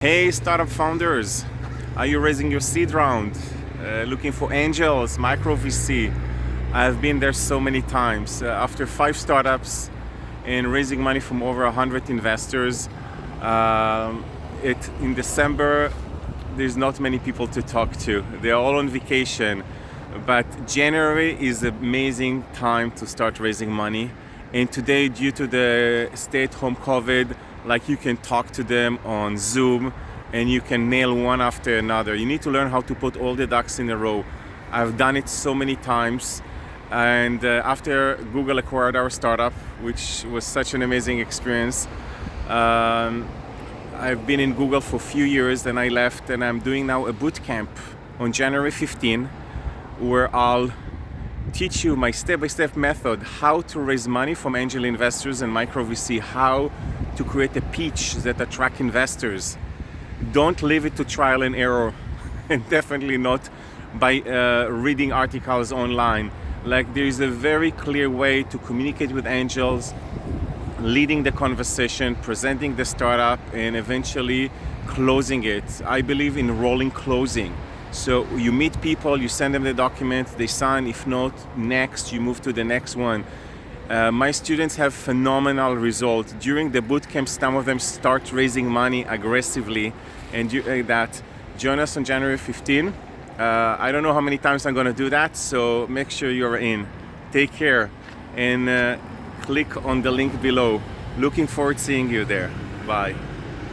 Hey startup founders, are you raising your seed round? Looking for angels, micro VC? I've been there so many times. After 5 startups and raising money from over 100 investors, in December there's not many people to talk to. They're all on vacation, but January is an amazing time to start raising money. And today, due to the stay-at-home COVID, you can talk to them on Zoom and you can nail one after another. You need to learn how to put all the ducks in a row. I've done it so many times, and after Google acquired our startup, which was such an amazing experience, I've been in Google for a few years, and I left, and I'm doing now a bootcamp on January 15, where I'll teach you my step-by-step method, how to raise money from angel investors and micro VC, how to create a pitch that attracts investors. Don't leave it to trial and error, and definitely not by reading articles online. There is a very clear way to communicate with angels, leading the conversation, presenting the startup, and eventually closing it. I believe in rolling closing. So you meet people, you send them the documents, they sign. If not, next, you move to the next one. My students have phenomenal results. During the bootcamp, some of them start raising money aggressively, and join us on January 15. I don't know how many times I'm going to do that, so make sure you're in. Take care, and click on the link below. Looking forward to seeing you there. Bye.